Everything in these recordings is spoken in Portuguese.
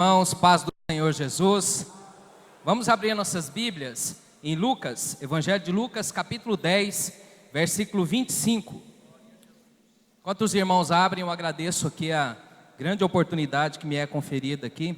Irmãos, paz do Senhor Jesus. Vamos abrir nossas Bíblias em Lucas, Evangelho de Lucas, capítulo 10, versículo 25. Enquanto os irmãos abrem, eu agradeço aqui a grande oportunidade que me é conferida aqui.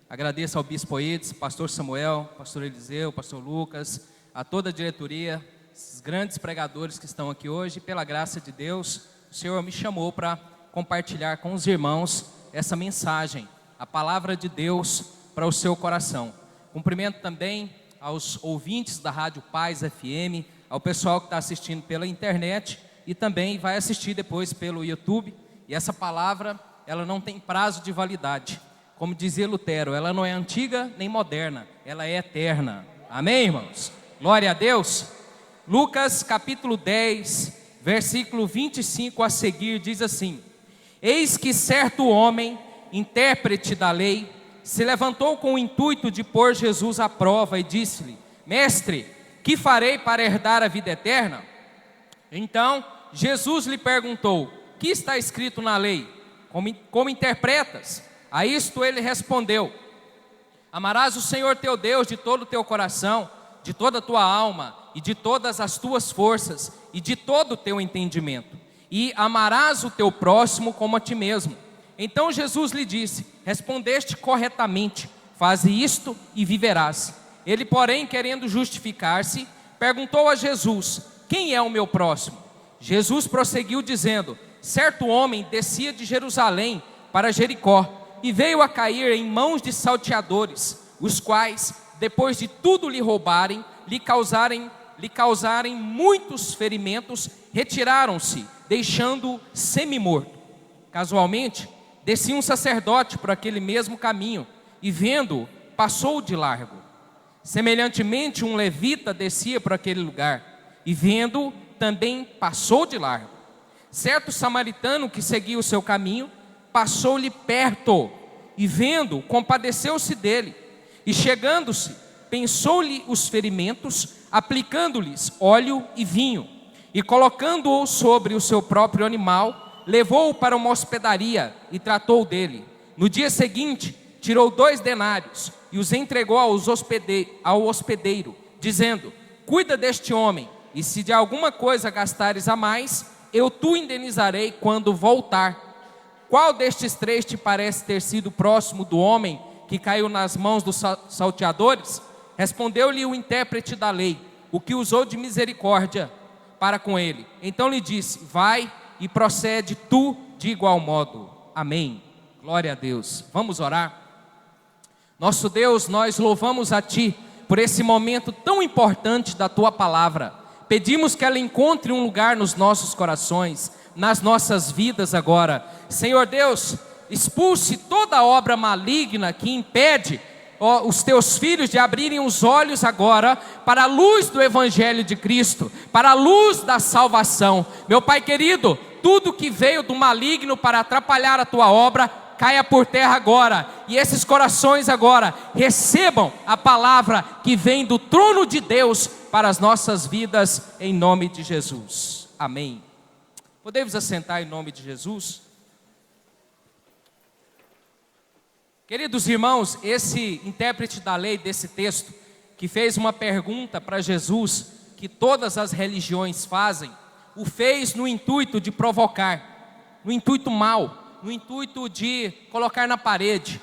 Agradeço ao Bispo Edes, Pastor Samuel, Pastor Eliseu, Pastor Lucas, a toda a diretoria, esses grandes pregadores que estão aqui hoje. Pela graça de Deus, o Senhor me chamou para compartilhar com os irmãos essa mensagem, a palavra de Deus para o seu coração. Cumprimento também aos ouvintes da Rádio Paz FM, ao pessoal que está assistindo pela internet e também vai assistir depois pelo YouTube. E essa palavra, ela não tem prazo de validade. Como dizia Lutero, ela não é antiga nem moderna, ela é eterna. Amém, irmãos? Glória a Deus. Lucas capítulo 10, versículo 25 a seguir diz assim: Eis que certo homem, intérprete da lei, se levantou com o intuito de pôr Jesus à prova e disse-lhe: Mestre, que farei para herdar a vida eterna? Então Jesus lhe perguntou: Que está escrito na lei? Como interpretas? A isto ele respondeu: Amarás o Senhor teu Deus de todo o teu coração, de toda a tua alma e de todas as tuas forças e de todo o teu entendimento, e amarás o teu próximo como a ti mesmo. Então Jesus lhe disse: Respondeste corretamente, faze isto e viverás. Ele, porém, querendo justificar-se, perguntou a Jesus: Quem é o meu próximo? Jesus prosseguiu dizendo: Certo homem descia de Jerusalém para Jericó e veio a cair em mãos de salteadores, os quais, depois de tudo lhe roubarem, lhe causarem muitos ferimentos, retiraram-se, deixando-o semi-morto. Casualmente, descia um sacerdote por aquele mesmo caminho e, vendo-o, passou de largo. Semelhantemente, um levita descia por aquele lugar e, vendo-o, também passou de largo. Certo samaritano que seguia o seu caminho passou-lhe perto e, vendo-o, compadeceu-se dele e, chegando-se, pensou-lhe os ferimentos, aplicando-lhes óleo e vinho, e colocando-o sobre o seu próprio animal, levou-o para uma hospedaria e tratou dele. No dia seguinte, tirou 2 denários e os entregou ao hospedeiro, dizendo: Cuida deste homem, e se de alguma coisa gastares a mais, eu te indenizarei quando voltar. Qual destes 3 te parece ter sido próximo do homem que caiu nas mãos dos salteadores? Respondeu-lhe o intérprete da lei, o que usou de misericórdia para com ele. Então lhe disse: Vai e procede tu de igual modo. Amém. Glória a Deus. Vamos orar. Nosso Deus, nós louvamos a Ti por esse momento tão importante da Tua palavra. Pedimos que ela encontre um lugar nos nossos corações, nas nossas vidas agora. Senhor Deus, expulse toda obra maligna que impede os teus filhos de abrirem os olhos agora para a luz do Evangelho de Cristo, para a luz da salvação. Meu Pai querido, tudo que veio do maligno para atrapalhar a tua obra, caia por terra agora, e esses corações agora recebam a palavra que vem do trono de Deus para as nossas vidas, em nome de Jesus. Amém. Podemos assentar em nome de Jesus? Queridos irmãos, esse intérprete da lei desse texto, que fez uma pergunta para Jesus, que todas as religiões fazem, o fez no intuito de provocar, no intuito mau, no intuito de colocar na parede,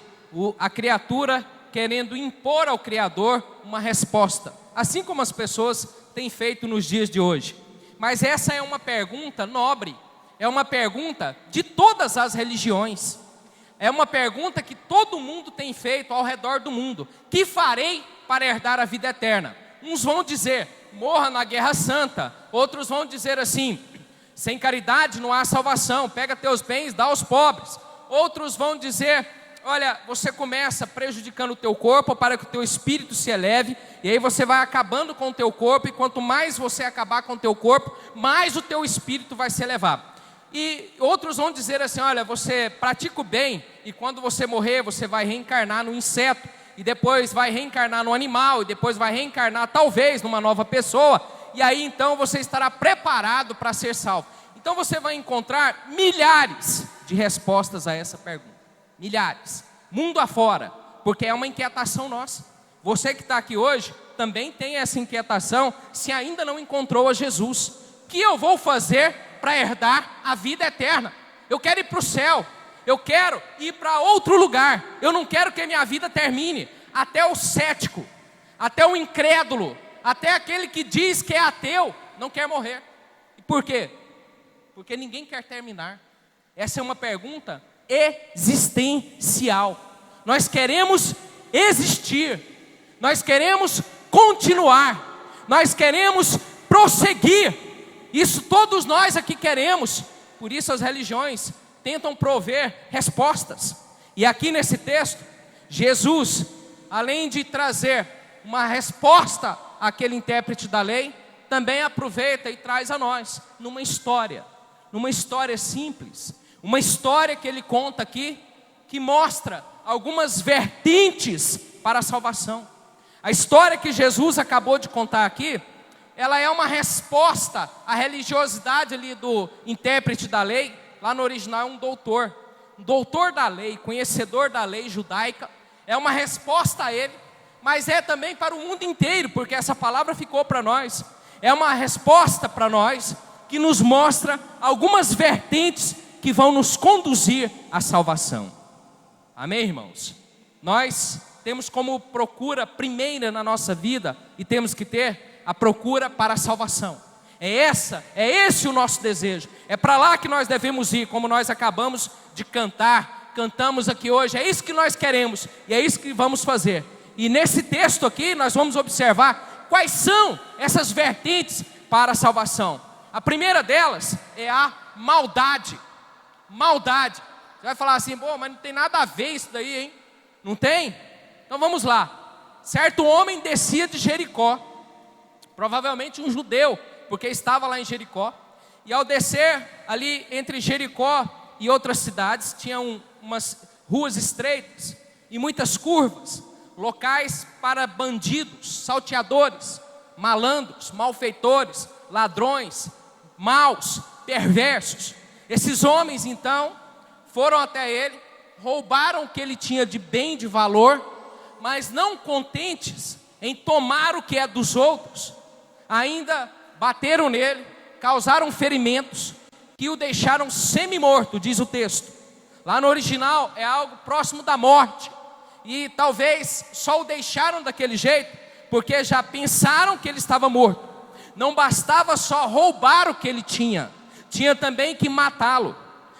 a criatura querendo impor ao Criador uma resposta, assim como as pessoas têm feito nos dias de hoje. Mas essa é uma pergunta nobre, é uma pergunta de todas as religiões. É uma pergunta que todo mundo tem feito ao redor do mundo: que farei para herdar a vida eterna? Uns vão dizer: morra na guerra santa. Outros vão dizer assim: sem caridade não há salvação, pega teus bens, dá aos pobres. Outros vão dizer: olha, você começa prejudicando o teu corpo para que o teu espírito se eleve, e aí você vai acabando com o teu corpo, e quanto mais você acabar com o teu corpo, mais o teu espírito vai se elevar. E outros vão dizer assim: olha, você pratica o bem, e quando você morrer, você vai reencarnar no inseto, e depois vai reencarnar no animal, e depois vai reencarnar talvez numa nova pessoa, e aí então você estará preparado para ser salvo. Então você vai encontrar milhares de respostas a essa pergunta. Milhares. Mundo afora, porque é uma inquietação nossa. Você que está aqui hoje também tem essa inquietação, se ainda não encontrou a Jesus. O que eu vou fazer para herdar a vida eterna? Eu quero ir para o céu, eu quero ir para outro lugar, eu não quero que a minha vida termine. Até o cético, até o incrédulo, até aquele que diz que é ateu, não quer morrer. E por quê? Porque ninguém quer terminar. Essa é uma pergunta existencial. Nós queremos existir, nós queremos continuar, nós queremos prosseguir. Isso todos nós aqui queremos. Por isso as religiões tentam prover respostas. E aqui nesse texto, Jesus, além de trazer uma resposta àquele intérprete da lei, também aproveita e traz a nós numa história simples, uma história que ele conta aqui, que mostra algumas vertentes para a salvação. A história que Jesus acabou de contar aqui, ela é uma resposta à religiosidade ali do intérprete da lei. Lá no original é um doutor da lei, conhecedor da lei judaica. É uma resposta a ele, mas é também para o mundo inteiro, porque essa palavra ficou para nós. É uma resposta para nós, que nos mostra algumas vertentes que vão nos conduzir à salvação. Amém, irmãos? Nós temos como procura primeira na nossa vida, e temos que ter a procura para a salvação. É esse o nosso desejo. É para lá que nós devemos ir, como nós acabamos de cantamos aqui hoje. É isso que nós queremos, e é isso que vamos fazer. E nesse texto aqui, nós vamos observar quais são essas vertentes para a salvação. A primeira delas é a maldade. Maldade. Você vai falar assim, pô, mas não tem nada a ver isso daí, hein? Não tem? Então vamos lá. Certo homem descia de Jericó, provavelmente um judeu, porque estava lá em Jericó. E ao descer ali entre Jericó e outras cidades, tinham umas ruas estreitas e muitas curvas, locais para bandidos, salteadores, malandros, malfeitores, ladrões, maus, perversos. Esses homens então foram até ele, roubaram o que ele tinha de bem, de valor, mas não contentes em tomar o que é dos outros, ainda bateram nele, causaram ferimentos que o deixaram semi-morto, diz o texto. Lá no original é algo próximo da morte, e talvez só o deixaram daquele jeito porque já pensaram que ele estava morto. Não bastava só roubar o que ele tinha também que matá-lo.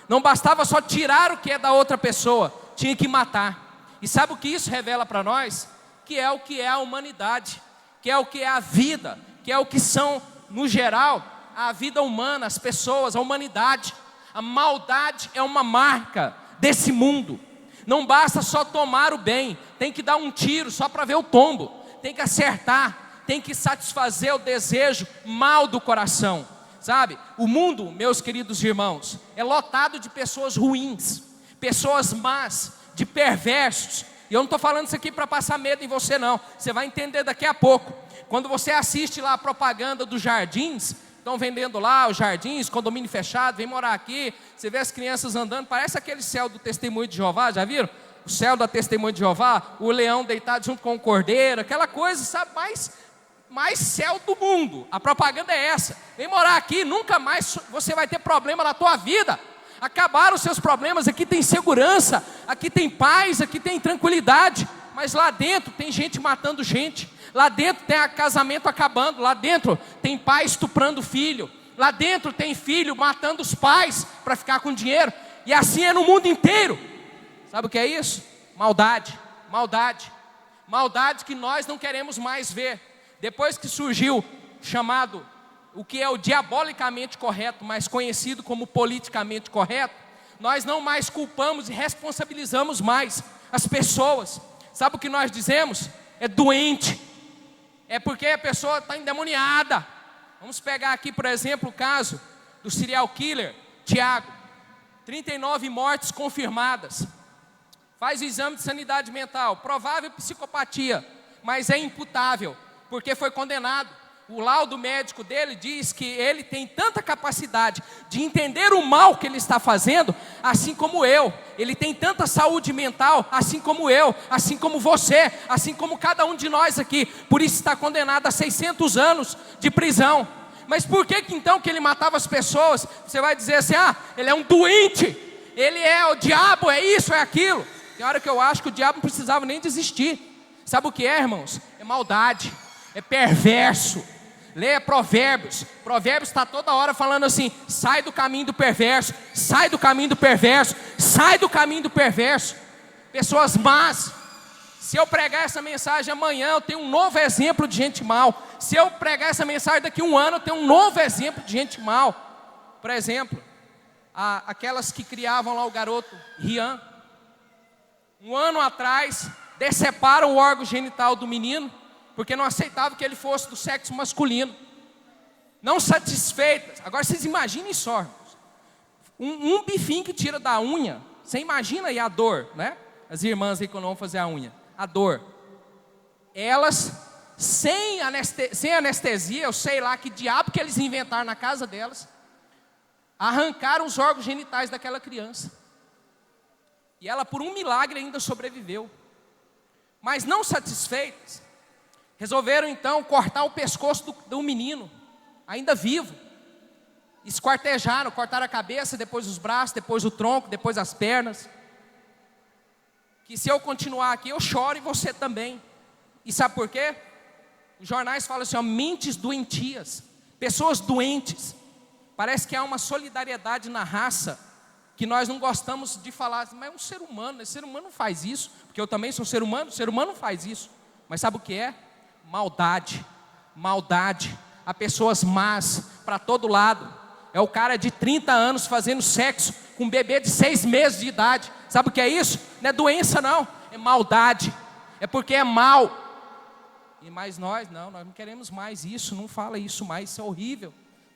Não bastava só tirar o que é da outra pessoa, tinha que matar. E sabe o que isso revela para nós? Que é o que é a humanidade, que é o que é a vida, que é o que são, no geral, a vida humana, as pessoas, a humanidade. A maldade é uma marca desse mundo. Não basta só tomar o bem, tem que dar um tiro só para ver o tombo, tem que acertar, tem que satisfazer o desejo mal do coração. Sabe, o mundo, meus queridos irmãos, é lotado de pessoas ruins, pessoas más, de perversos. E eu não estou falando isso aqui para passar medo em você não, você vai entender daqui a pouco. Quando você assiste lá a propaganda dos jardins, estão vendendo lá os jardins, condomínio fechado, vem morar aqui, você vê as crianças andando, parece aquele céu do Testemunho de Jeová, já viram? O céu da Testemunho de Jeová, o leão deitado junto com o cordeiro, aquela coisa, sabe, mais céu do mundo. A propaganda é essa: vem morar aqui, nunca mais você vai ter problema na tua vida, acabaram os seus problemas, aqui tem segurança, aqui tem paz, aqui tem tranquilidade. Mas lá dentro tem gente matando gente, lá dentro tem casamento acabando, lá dentro tem pai estuprando filho, lá dentro tem filho matando os pais para ficar com dinheiro. E assim é no mundo inteiro. Sabe o que é isso? Maldade, maldade, maldade que nós não queremos mais ver. Depois que surgiu chamado, o que é o diabolicamente correto, mais conhecido como politicamente correto, nós não mais culpamos e responsabilizamos mais as pessoas. Sabe o que nós dizemos? É doente, é porque a pessoa está endemoniada. Vamos pegar aqui, por exemplo, o caso do serial killer Tiago. 39 mortes confirmadas. Faz o exame de sanidade mental, provável psicopatia, mas é imputável, porque foi condenado. o laudo médico dele diz que ele tem tanta capacidade de entender o mal que ele está fazendo, assim como eu. Ele tem tanta saúde mental, assim como eu, assim como você, assim como cada um de nós aqui. Por isso está condenado a 600 anos de prisão. Mas por que então que ele matava as pessoas? Você vai dizer assim, ele é um doente, ele é o diabo, é isso, é aquilo. Tem hora que eu acho que o diabo não precisava nem de existir. Sabe o que é, irmãos? É maldade, é perverso. Leia Provérbios. Provérbios está toda hora falando assim: sai do caminho do perverso, sai do caminho do perverso, sai do caminho do perverso. Pessoas más. Se eu pregar essa mensagem amanhã, eu tenho um novo exemplo de gente mal. Se eu pregar essa mensagem daqui a um ano, eu tenho um novo exemplo de gente mal. Por exemplo, aquelas que criavam lá o garoto Rian. Um ano atrás, deceparam o órgão genital do menino, porque não aceitavam que ele fosse do sexo masculino. Não satisfeitas. Agora vocês imaginem só, irmãos. Um bifinho que tira da unha. Você imagina aí a dor, né? As irmãs aí quando vão fazer a unha. A dor. Elas, sem anestesia, eu sei lá que diabo que eles inventaram na casa delas, arrancaram os órgãos genitais daquela criança. E ela, por um milagre, ainda sobreviveu. Mas não satisfeitas, resolveram então cortar o pescoço do menino, ainda vivo. Esquartejaram, cortaram a cabeça, depois os braços, depois o tronco, depois as pernas. Que se eu continuar aqui, eu choro e você também. E sabe por quê? Os jornais falam assim, mentes doentias, pessoas doentes. Parece que há uma solidariedade na raça, que nós não gostamos de falar, mas é um ser humano, esse ser humano não faz isso, porque eu também sou ser humano, o ser humano não faz isso. Mas sabe o que é? Maldade, maldade. Há pessoas más para todo lado. É o cara de 30 anos fazendo sexo com um bebê de 6 meses de idade. Sabe o que é isso? Não é doença não, é maldade. É porque é mal. E mais nós não queremos mais isso, não fala isso mais, isso é horrível.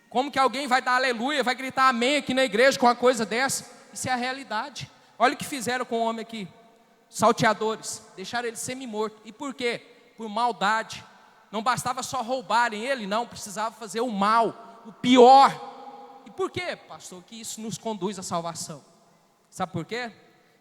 Como que alguém vai dar aleluia, vai gritar amém aqui na igreja com uma coisa dessa? Isso é a realidade. Olha o que fizeram com o homem aqui. Salteadores, deixaram ele semi-morto. E por quê? Por maldade. Não bastava só roubarem ele, não, precisava fazer o mal, o pior. E por quê, pastor, que isso nos conduz à salvação? Sabe por quê?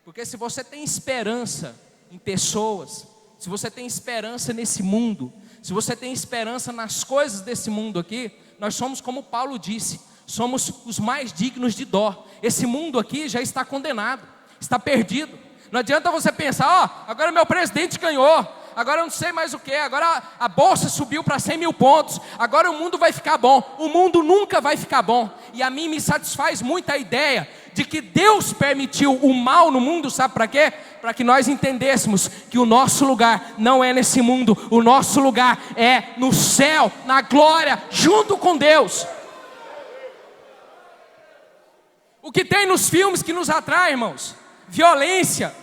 Porque se você tem esperança em pessoas, se você tem esperança nesse mundo, se você tem esperança nas coisas desse mundo aqui, nós somos como Paulo disse, somos os mais dignos de dó. Esse mundo aqui já está condenado, está perdido. Não adianta você pensar, agora meu presidente ganhou, agora eu não sei mais o que, agora a bolsa subiu para 100 mil pontos, agora o mundo vai ficar bom. O mundo nunca vai ficar bom. E a mim me satisfaz muito a ideia de que Deus permitiu o mal no mundo, sabe para quê? Para que nós entendêssemos que o nosso lugar não é nesse mundo, o nosso lugar é no céu, na glória, junto com Deus. O que tem nos filmes que nos atrai, irmãos? Violência.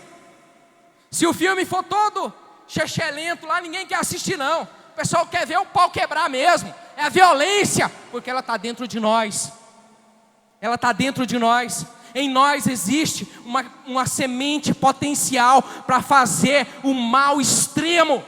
Se o filme for todo chechelento lá, ninguém quer assistir não. O pessoal quer ver o pau quebrar mesmo. É a violência, porque ela está dentro de nós. Ela está dentro de nós. Em nós existe uma semente potencial para fazer o mal extremo.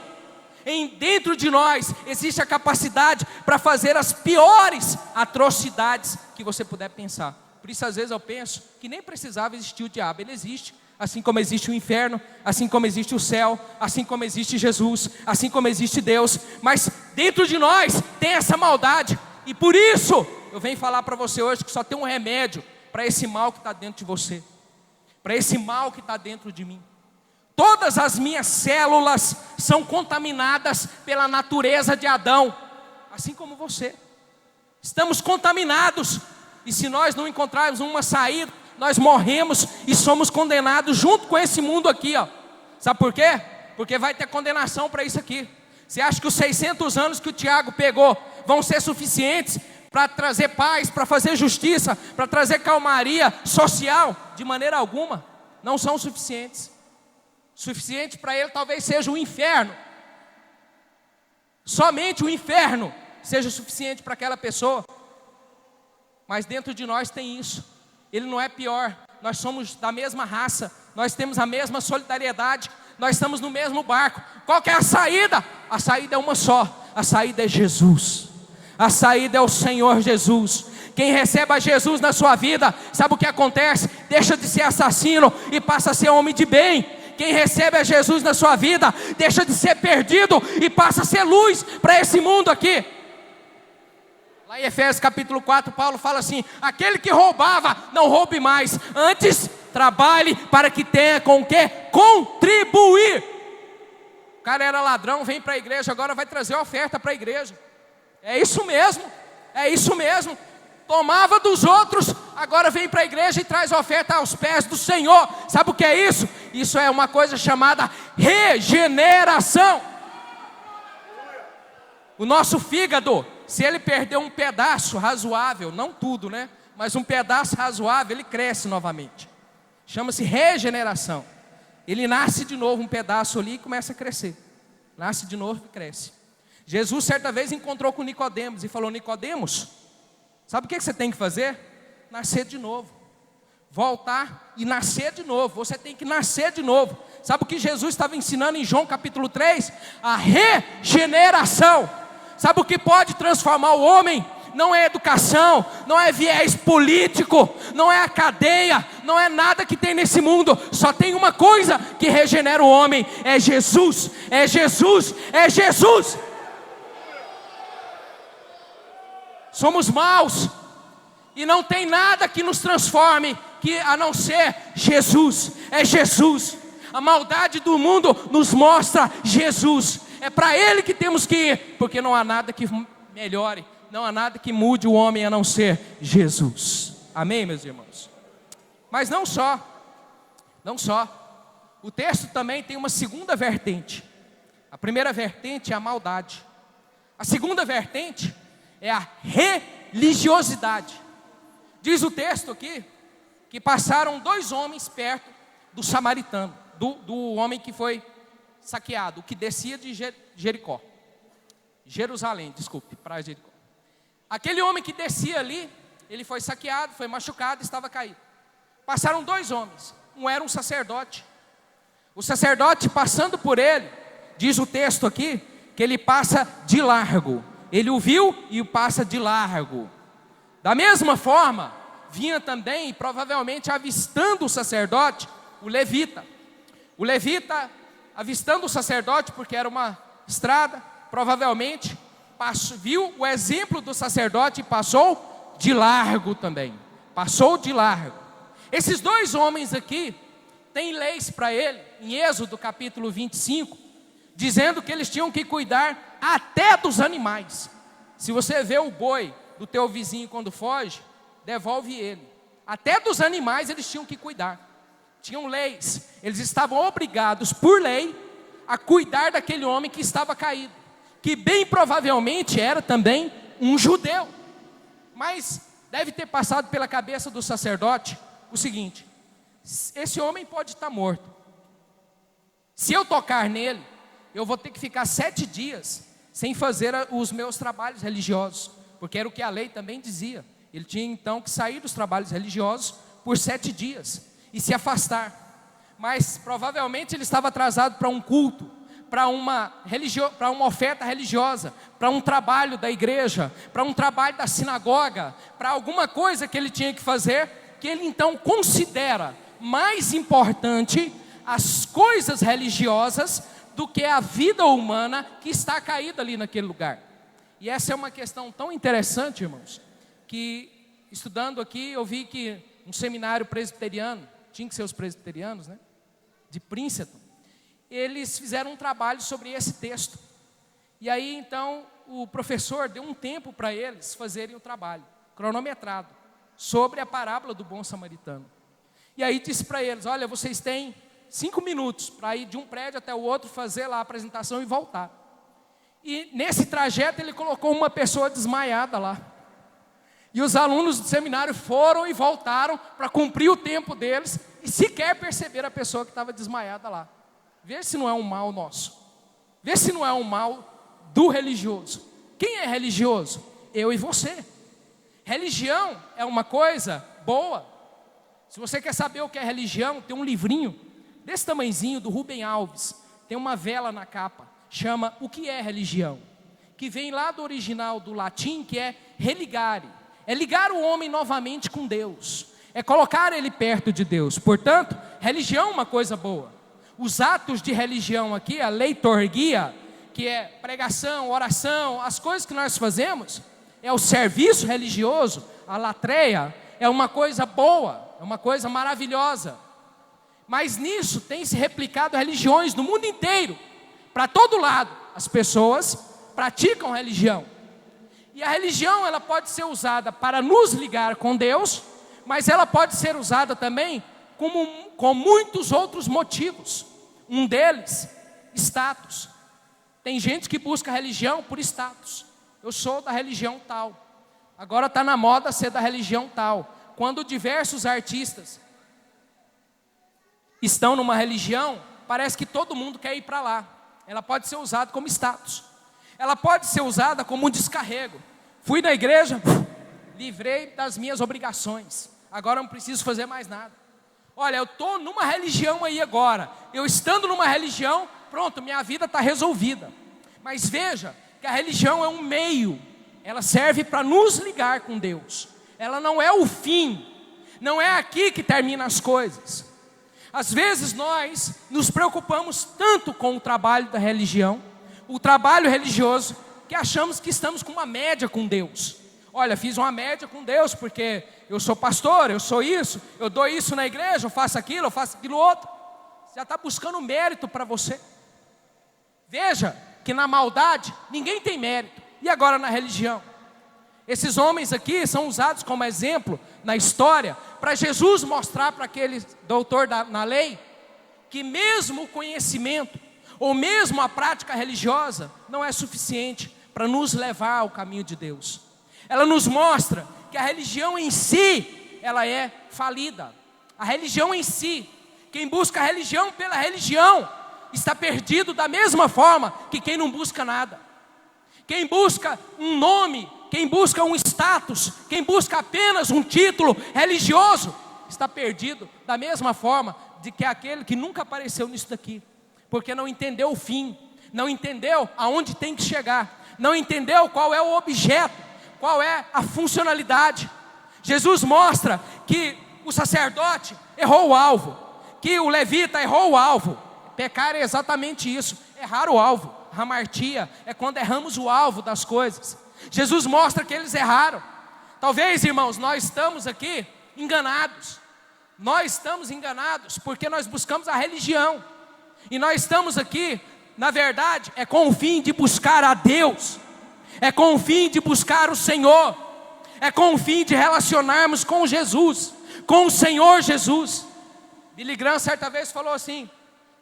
Dentro de nós existe a capacidade para fazer as piores atrocidades que você puder pensar. Por isso às vezes eu penso que nem precisava existir o diabo. Ele existe, assim como existe o inferno, assim como existe o céu, assim como existe Jesus, assim como existe Deus. Mas dentro de nós tem essa maldade. E por isso eu venho falar para você hoje que só tem um remédio para esse mal que está dentro de você, para esse mal que está dentro de mim. Todas as minhas células são contaminadas pela natureza de Adão, assim como você. Estamos contaminados, e se nós não encontrarmos uma saída, nós morremos e somos condenados junto com esse mundo aqui, ó. Sabe por quê? Porque vai ter condenação para isso aqui. Você acha que os 600 anos que o Tiago pegou vão ser suficientes para trazer paz, para fazer justiça, para trazer calmaria social? De maneira alguma, não são suficientes. Suficiente para ele talvez seja o inferno. Somente o inferno seja suficiente para aquela pessoa. Mas dentro de nós tem isso. Ele não é pior. Nós somos da mesma raça. Nós temos a mesma solidariedade. Nós estamos no mesmo barco. Qual que é a saída? A saída é uma só. A saída é Jesus. A saída é o Senhor Jesus. Quem recebe a Jesus na sua vida, sabe o que acontece? Deixa de ser assassino e passa a ser homem de bem. Quem recebe a Jesus na sua vida, deixa de ser perdido e passa a ser luz para esse mundo aqui. Lá em Efésios capítulo 4, Paulo fala assim: aquele que roubava, não roube mais, antes trabalhe para que tenha com o que contribuir. O cara era ladrão, vem para a igreja, agora vai trazer oferta para a igreja. É isso mesmo, é isso mesmo. Tomava dos outros, agora vem para a igreja e traz oferta aos pés do Senhor. Sabe o que é isso? Isso é uma coisa chamada regeneração. O nosso fígado, se ele perder um pedaço razoável, não tudo, né? Mas um pedaço razoável, ele cresce novamente. Chama-se regeneração. Ele nasce de novo um pedaço ali e começa a crescer. Nasce de novo e cresce. Jesus certa vez encontrou com Nicodemos e falou: Nicodemos, sabe o que você tem que fazer? Nascer de novo. Voltar e nascer de novo. Você tem que nascer de novo. Sabe o que Jesus estava ensinando em João capítulo 3? A regeneração. Sabe o que pode transformar o homem? Não é educação, não é viés político, não é a cadeia, não é nada que tem nesse mundo. Só tem uma coisa que regenera o homem: é Jesus, é Jesus, é Jesus. Somos maus e não tem nada que nos transforme a não ser Jesus. É Jesus. A maldade do mundo nos mostra Jesus. É para Ele que temos que ir, porque não há nada que melhore, não há nada que mude o homem a não ser Jesus. Amém, meus irmãos? Mas não só. O texto também tem uma segunda vertente. A primeira vertente é a maldade. A segunda vertente é a religiosidade. Diz o texto aqui que passaram 2 homens perto do samaritano, do homem que foi saqueado, o que descia de Jericó. Jerusalém, desculpe, para Jericó. Aquele homem que descia ali, ele foi saqueado, foi machucado, estava caído. Passaram 2 homens, um era um sacerdote. O sacerdote, passando por ele, diz o texto aqui, que ele passa de largo. Ele o viu e o passa de largo. Da mesma forma, vinha também, provavelmente avistando o sacerdote, o levita. O levita, avistando o sacerdote, porque era uma estrada, provavelmente viu o exemplo do sacerdote e passou de largo também. Passou de largo. Esses 2 homens aqui têm leis para ele, em Êxodo capítulo 25, dizendo que eles tinham que cuidar até dos animais. Se você vê o boi do teu vizinho quando foge, devolve ele. Até dos animais eles tinham que cuidar. Tinham leis. Eles estavam obrigados por lei a cuidar daquele homem que estava caído, que bem provavelmente era também um judeu. Mas deve ter passado pela cabeça do sacerdote o seguinte: esse homem pode estar morto. Se eu tocar nele, eu vou ter que ficar 7 dias sem fazer os meus trabalhos religiosos, porque era o que a lei também dizia. Ele tinha então que sair dos trabalhos religiosos por 7 dias e se afastar. Mas provavelmente ele estava atrasado para um culto, para uma oferta religiosa, para um trabalho da igreja, para um trabalho da sinagoga, para alguma coisa que ele tinha que fazer, que ele então considera mais importante as coisas religiosas do que a vida humana que está caída ali naquele lugar. E essa é uma questão tão interessante, irmãos, que estudando aqui eu vi que um seminário presbiteriano, tinha que ser os presbiterianos, né? De Princeton, eles fizeram um trabalho sobre esse texto. E aí então o professor deu um tempo para eles fazerem o trabalho, cronometrado, sobre a parábola do bom samaritano. E aí disse para eles: olha, vocês têm 5 minutos para ir de um prédio até o outro, fazer lá a apresentação e voltar. E nesse trajeto ele colocou uma pessoa desmaiada lá. E os alunos do seminário foram e voltaram para cumprir o tempo deles e sequer perceberam a pessoa que estava desmaiada lá. Vê se não é um mal nosso. Vê se não é um mal do religioso. Quem é religioso? Eu e você. Religião é uma coisa boa. Se você quer saber o que é religião, tem um livrinho desse tamanhozinho do Rubem Alves. Tem uma vela na capa. Chama O que é Religião? que vem lá do original do latim, que é religare. É ligar o homem novamente com Deus. É colocar ele perto de Deus. Portanto, religião é uma coisa boa. Os atos de religião aqui, a liturgia, que é pregação, oração, as coisas que nós fazemos, é o serviço religioso, a latreia, é uma coisa boa, é uma coisa maravilhosa. Mas nisso tem se replicado religiões no mundo inteiro, para todo lado. As pessoas praticam religião. E a religião, ela pode ser usada para nos ligar com Deus, mas ela pode ser usada também com muitos outros motivos. Um deles, status. Tem gente que busca religião por status. Eu sou da religião tal. Agora está na moda ser da religião tal. Quando diversos artistas estão numa religião, parece que todo mundo quer ir para lá. Ela pode ser usada como status. Ela pode ser usada como um descarrego. Fui na igreja, livrei das minhas obrigações. Agora não preciso fazer mais nada. Olha, eu estou numa religião aí agora. Eu estando numa religião, pronto, minha vida está resolvida. Mas veja que a religião é um meio. Ela serve para nos ligar com Deus. Ela não é o fim. Não é aqui que terminam as coisas. Às vezes nós nos preocupamos tanto com o trabalho da religião, o trabalho religioso, que achamos que estamos com uma média com Deus. Olha, fiz uma média com Deus porque eu sou pastor, eu sou isso, eu dou isso na igreja, eu faço aquilo outro. Já está buscando mérito para você. Veja que na maldade ninguém tem mérito. E agora na religião? Esses homens aqui são usados como exemplo na história para Jesus mostrar para aquele doutor na lei que mesmo o conhecimento ou mesmo a prática religiosa não é suficiente para nos levar ao caminho de Deus. Ela nos mostra que a religião em si, ela é falida. A religião em si, quem busca a religião pela religião, está perdido da mesma forma que quem não busca nada. Quem busca um nome, quem busca um status, quem busca apenas um título religioso, está perdido da mesma forma de que aquele que nunca apareceu nisso daqui. Porque não entendeu o fim, não entendeu aonde tem que chegar, não entendeu qual é o objeto, qual é a funcionalidade. Jesus mostra que o sacerdote errou o alvo, que o levita errou o alvo. Pecar é exatamente isso, errar o alvo. Hamartia é quando erramos o alvo das coisas. Jesus mostra que eles erraram. Talvez, irmãos, nós estamos aqui enganados. Nós estamos enganados porque nós buscamos a religião. E nós estamos aqui, na verdade, é com o fim de buscar a Deus. É com o fim de buscar o Senhor. É com o fim de relacionarmos com Jesus, com o Senhor Jesus. Billy Graham certa vez falou assim: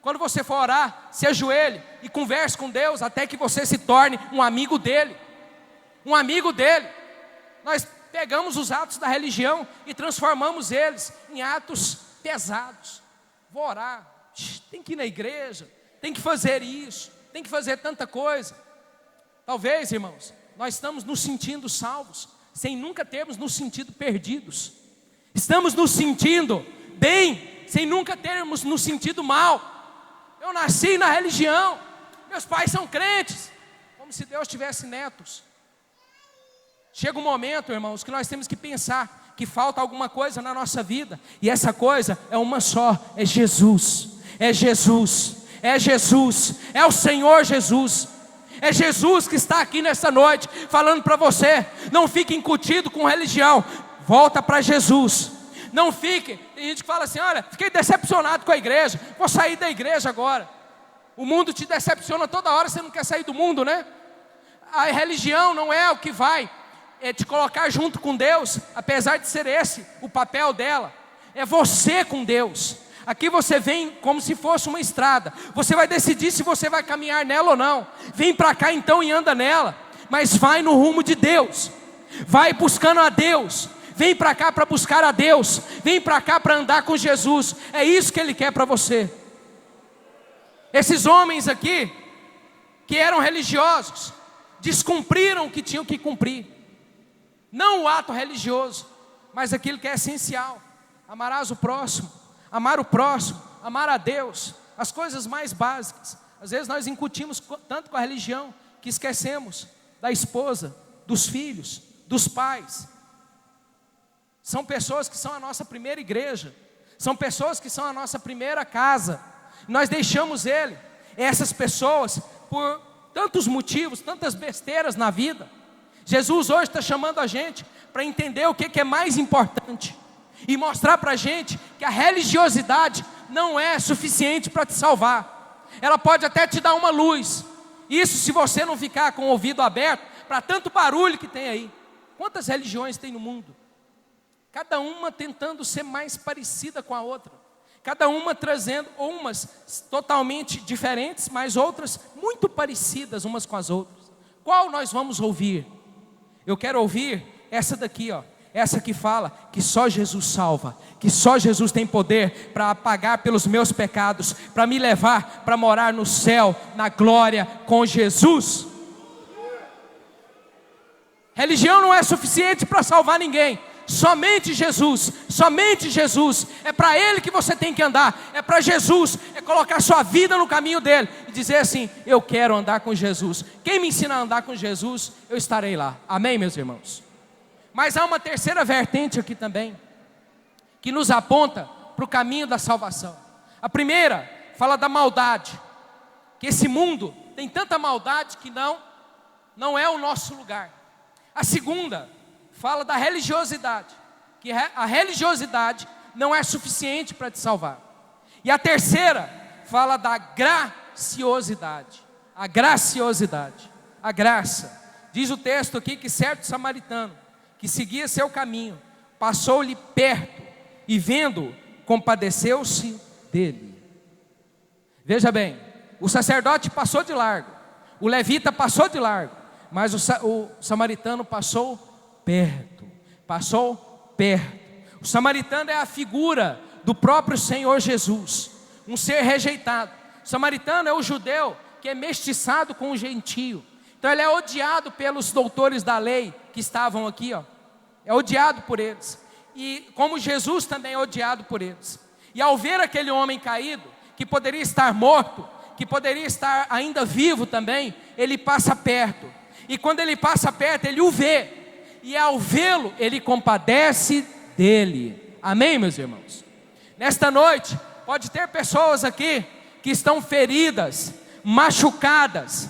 quando você for orar, se ajoelhe e converse com Deus até que você se torne um amigo dele. Um amigo dele. Nós pegamos os atos da religião e transformamos eles em atos pesados. Vou orar, tem que ir na igreja, tem que fazer isso, tem que fazer tanta coisa. Talvez, irmãos, nós estamos nos sentindo salvos, sem nunca termos nos sentido perdidos. Estamos nos sentindo bem, sem nunca termos nos sentido mal. Eu nasci na religião, meus pais são crentes, como se Deus tivesse netos. Chega um momento, irmãos, que nós temos que pensar que falta alguma coisa na nossa vida. E essa coisa é uma só, é Jesus. É Jesus, é Jesus, é o Senhor Jesus. É Jesus que está aqui nessa noite falando para você: não fique incutido com religião, volta para Jesus. Não fique, tem gente que fala assim: olha, fiquei decepcionado com a igreja, vou sair da igreja agora. O mundo te decepciona toda hora, você não quer sair do mundo, né? A religião não é o que vai te colocar junto com Deus, apesar de ser esse o papel dela. É você com Deus. Aqui você vem como se fosse uma estrada. Você vai decidir se você vai caminhar nela ou não. Vem para cá então e anda nela. Mas vai no rumo de Deus. Vai buscando a Deus. Vem para cá para buscar a Deus. Vem para cá para andar com Jesus. É isso que Ele quer para você. Esses homens aqui, que eram religiosos, descumpriram o que tinham que cumprir. Não o ato religioso, mas aquilo que é essencial. Amarás o próximo. Amar o próximo, amar a Deus, as coisas mais básicas. Às vezes nós incutimos tanto com a religião que esquecemos da esposa, dos filhos, dos pais. São pessoas que são a nossa primeira igreja, são pessoas que são a nossa primeira casa. Nós deixamos essas pessoas, por tantos motivos, tantas besteiras na vida. Jesus hoje está chamando a gente para entender o que é mais importante e mostrar para a gente que a religiosidade não é suficiente para te salvar. Ela pode até te dar uma luz, isso se você não ficar com o ouvido aberto para tanto barulho que tem aí. Quantas religiões tem no mundo? Cada uma tentando ser mais parecida com a outra, cada uma trazendo umas totalmente diferentes, mas outras muito parecidas umas com as outras. Qual nós vamos ouvir? Eu quero ouvir essa daqui, essa que fala que só Jesus salva, que só Jesus tem poder para apagar pelos meus pecados, para me levar para morar no céu, na glória com Jesus. Religião não é suficiente para salvar ninguém. Somente Jesus, é para Ele que você tem que andar, é para Jesus, é colocar sua vida no caminho dEle, e dizer assim, eu quero andar com Jesus, quem me ensina a andar com Jesus, eu estarei lá, amém meus irmãos? Mas há uma terceira vertente aqui também, que nos aponta para o caminho da salvação. A primeira, fala da maldade, que esse mundo tem tanta maldade que não é o nosso lugar. A segunda, fala da religiosidade, que a religiosidade não é suficiente para te salvar. E a terceira, fala da graciosidade, a graciosidade, a graça. Diz o texto aqui que certo samaritano, que seguia seu caminho, passou-lhe perto e vendo, compadeceu-se dele. Veja bem, o sacerdote passou de largo, o levita passou de largo, mas o samaritano passou perto. O samaritano é a figura do próprio Senhor Jesus, um ser rejeitado. O samaritano é o judeu que é mestiçado com o gentio. Então ele é odiado pelos doutores da lei que estavam aqui, é odiado por eles. E como Jesus também é odiado por eles. E ao ver aquele homem caído, que poderia estar morto, que poderia estar ainda vivo também, ele passa perto. E quando ele passa perto, ele o vê. E ao vê-lo, ele compadece dele. Amém, meus irmãos? Nesta noite, pode ter pessoas aqui que estão feridas, machucadas,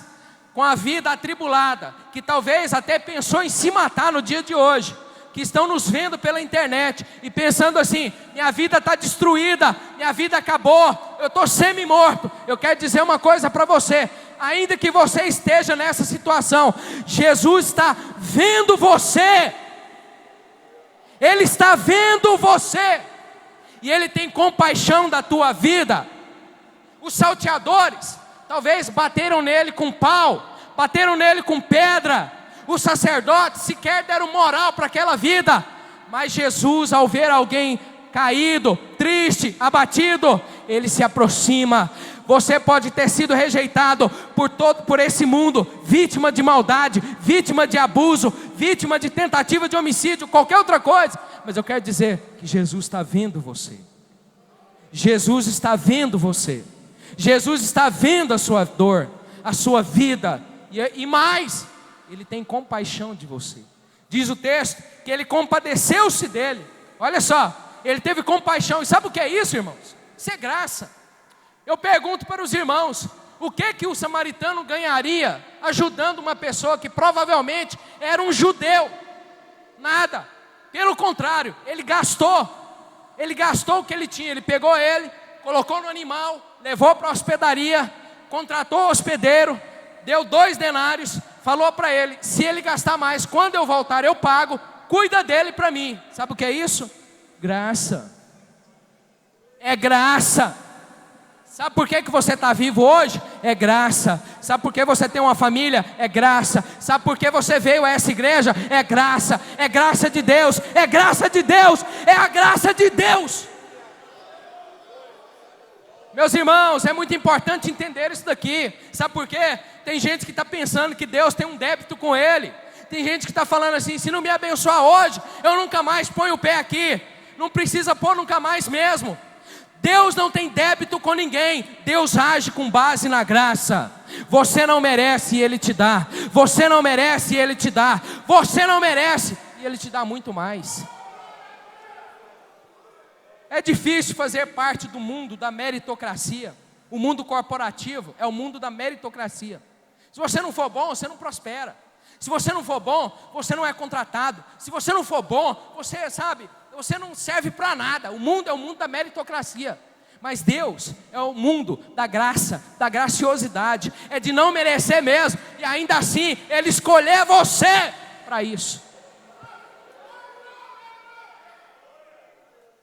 com a vida atribulada, que talvez até pensou em se matar no dia de hoje, que estão nos vendo pela internet e pensando assim, minha vida está destruída, minha vida acabou, eu estou semi-morto. Eu quero dizer uma coisa para você, ainda que você esteja nessa situação, Jesus está vendo você, Ele está vendo você, e Ele tem compaixão da tua vida. Os salteadores, talvez bateram nele com pau, bateram nele com pedra, os sacerdotes sequer deram moral para aquela vida, mas Jesus, ao ver alguém caído, triste, abatido, Ele se aproxima. Você pode ter sido rejeitado por esse mundo, vítima de maldade, vítima de abuso, vítima de tentativa de homicídio, qualquer outra coisa, mas eu quero dizer que Jesus está vendo você. Jesus está vendo você. Jesus está vendo a sua dor, a sua vida, e mais, Ele tem compaixão de você. Diz o texto que Ele compadeceu-se dele. Olha só, Ele teve compaixão. E sabe o que é isso, irmãos? Isso é graça. Eu pergunto para os irmãos, o que o samaritano ganharia ajudando uma pessoa que provavelmente era um judeu? Nada. Pelo contrário, ele gastou o que ele tinha. Ele pegou ele, colocou no animal, levou para a hospedaria, contratou o hospedeiro, deu 2 denários, falou para ele, se ele gastar mais, quando eu voltar eu pago, cuida dele para mim. Sabe o que é isso? Graça. É graça. Sabe por que você está vivo hoje? É graça. Sabe por que você tem uma família? É graça. Sabe por que você veio a essa igreja? É graça. É graça de Deus. É graça de Deus. É a graça de Deus. Meus irmãos, é muito importante entender isso daqui. Sabe por quê? Tem gente que está pensando que Deus tem um débito com ele. Tem gente que está falando assim, se não me abençoar hoje, eu nunca mais ponho o pé aqui. Não precisa pôr nunca mais mesmo. Deus não tem débito com ninguém. Deus age com base na graça. Você não merece e Ele te dá. Você não merece e Ele te dá. Você não merece e Ele te dá muito mais. É difícil fazer parte do mundo da meritocracia. O mundo corporativo é o mundo da meritocracia. Se você não for bom, você não prospera. Se você não for bom, você não é contratado. Se você não for bom, você não serve para nada. O mundo é o mundo da meritocracia. Mas Deus é o mundo da graça, da graciosidade. É de não merecer mesmo. E ainda assim, Ele escolher você para isso.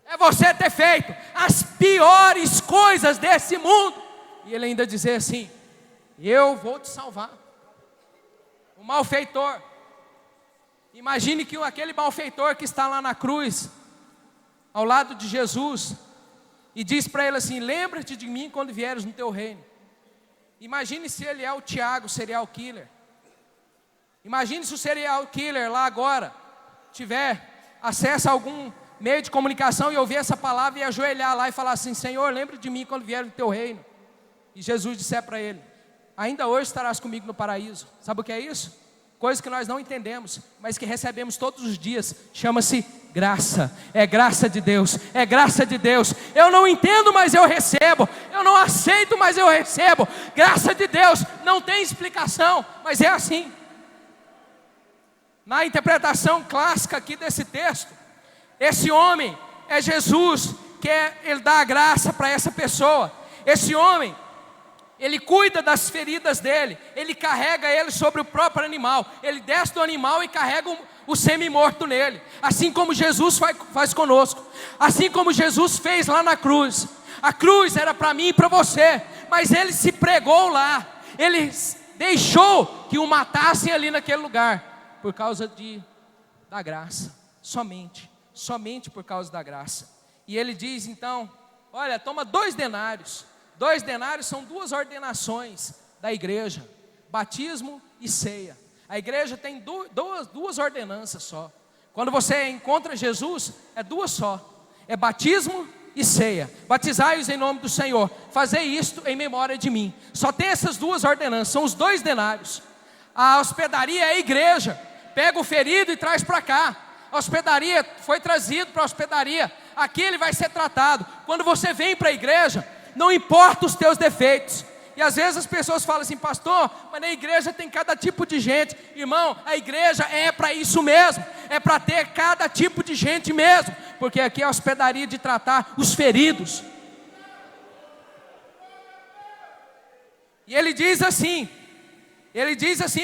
É você ter feito as piores coisas desse mundo. E Ele ainda dizer assim: eu vou te salvar. O malfeitor. Imagine que aquele malfeitor que está lá na cruz, ao lado de Jesus, e diz para ele assim: lembra-te de mim quando vieres no teu reino. Imagine se ele é o Tiago, serial killer. Imagine se o serial killer lá agora tiver acesso a algum meio de comunicação e ouvir essa palavra e ajoelhar lá e falar assim: Senhor, lembra de mim quando vier no teu reino. E Jesus disser para ele: ainda hoje estarás comigo no paraíso. Sabe o que é isso? Coisa que nós não entendemos, mas que recebemos todos os dias. Chama-se graça. É graça de Deus. É graça de Deus. Eu não entendo, mas eu recebo. Eu não aceito, mas eu recebo. Graça de Deus. Não tem explicação, mas é assim. Na interpretação clássica aqui desse texto, esse homem é Jesus, Ele dá a graça para essa pessoa. Esse homem, Ele cuida das feridas dele, Ele carrega ele sobre o próprio animal, Ele desce do animal e carrega o semi-morto nele, assim como Jesus faz conosco, assim como Jesus fez lá na cruz. A cruz era para mim e para você, mas Ele se pregou lá, Ele deixou que o matassem ali naquele lugar, por causa da graça, somente por causa da graça. E Ele diz então: olha, toma 2 denários. 2 denários são 2 ordenações da igreja: batismo e ceia. A igreja tem duas ordenanças só. Quando você encontra Jesus, é 2 só: é batismo e ceia. Batizai-os em nome do Senhor, fazei isto em memória de mim. Só tem essas 2 ordenanças, são os 2 denários. A hospedaria é a igreja, pega o ferido e traz para cá. A hospedaria foi trazido para a hospedaria, aqui ele vai ser tratado. Quando você vem para a igreja, não importa os teus defeitos. E às vezes as pessoas falam assim: pastor, mas na igreja tem cada tipo de gente. Irmão, a igreja é para isso mesmo, é para ter cada tipo de gente mesmo, porque aqui é a hospedaria de tratar os feridos. E ele diz assim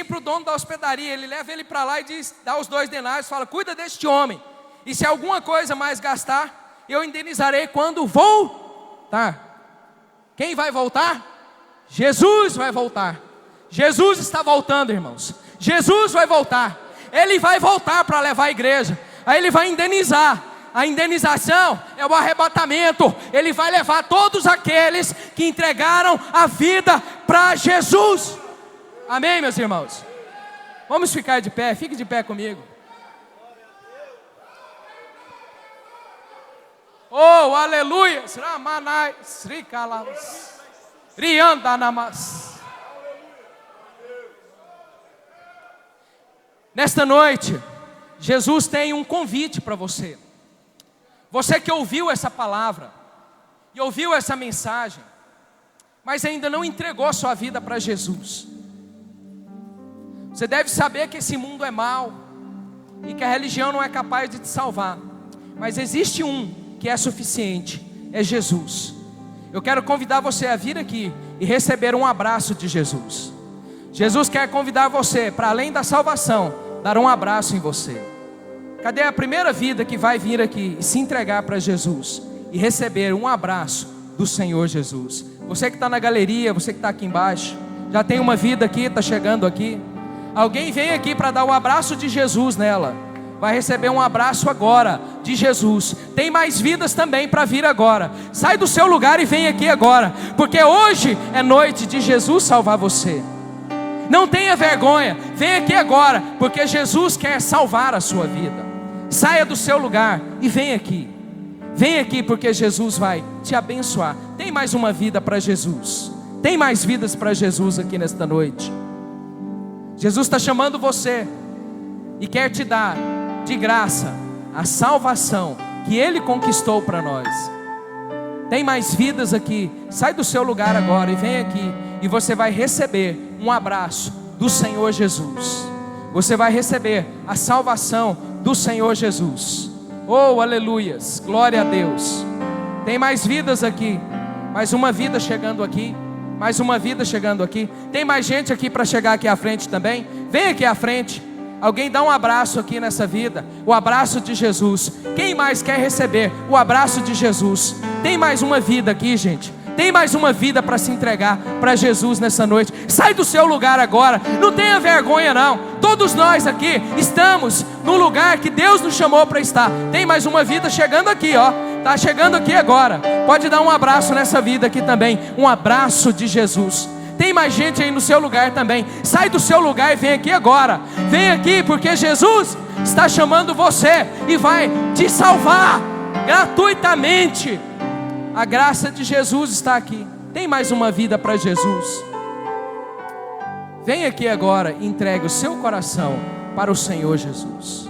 para o dono da hospedaria, ele leva ele para lá e diz, dá os 2 denários, fala: cuida deste homem, e se alguma coisa mais gastar, eu indenizarei quando voltar. Quem vai voltar? Jesus vai voltar. Jesus está voltando, irmãos. Jesus vai voltar. Ele vai voltar para levar a igreja. Aí Ele vai indenizar. A indenização é o arrebatamento. Ele vai levar todos aqueles que entregaram a vida para Jesus. Amém, meus irmãos? Vamos ficar de pé, fique de pé comigo. Oh, aleluia! Ramanai, Srikalas, Riandanamas. Nesta noite, Jesus tem um convite para você. Você que ouviu essa palavra e ouviu essa mensagem, mas ainda não entregou a sua vida para Jesus. Você deve saber que esse mundo é mau e que a religião não é capaz de te salvar, mas existe um que é suficiente, é Jesus. Eu quero convidar você a vir aqui e receber um abraço de Jesus. Jesus quer convidar você, para além da salvação, dar um abraço em você. Cadê a primeira vida que vai vir aqui e se entregar para Jesus e receber um abraço do Senhor Jesus? Você que está na galeria, você que está aqui embaixo, já tem uma vida aqui, está chegando aqui. Alguém vem aqui para dar o abraço de Jesus nela. Vai receber um abraço agora de Jesus. Tem mais vidas também para vir agora. Sai do seu lugar e vem aqui agora, porque hoje é noite de Jesus salvar você. Não tenha vergonha, vem aqui agora, porque Jesus quer salvar a sua vida. Saia do seu lugar e vem aqui. Vem aqui porque Jesus vai te abençoar. Tem mais uma vida para Jesus. Tem mais vidas para Jesus aqui nesta noite. Jesus está chamando você e quer te dar de graça a salvação que Ele conquistou para nós. Tem mais vidas aqui. Sai do seu lugar agora e vem aqui, e você vai receber um abraço do Senhor Jesus. Você vai receber a salvação do Senhor Jesus. Oh, aleluias, glória a Deus. Tem mais vidas aqui. Mais uma vida chegando aqui. Mais uma vida chegando aqui. Tem mais gente aqui para chegar aqui à frente também. Vem aqui à frente. Alguém dá um abraço aqui nessa vida. O abraço de Jesus. Quem mais quer receber o abraço de Jesus? Tem mais uma vida aqui, gente. Tem mais uma vida para se entregar para Jesus nessa noite. Sai do seu lugar agora. Não tenha vergonha não. Todos nós aqui estamos no lugar que Deus nos chamou para estar. Tem mais uma vida chegando aqui, ó. Está chegando aqui agora. Pode dar um abraço nessa vida aqui também. Um abraço de Jesus. Tem mais gente aí no seu lugar também. Sai do seu lugar e vem aqui agora. Vem aqui porque Jesus está chamando você e vai te salvar gratuitamente. A graça de Jesus está aqui. Tem mais uma vida para Jesus. Vem aqui agora e entregue o seu coração para o Senhor Jesus.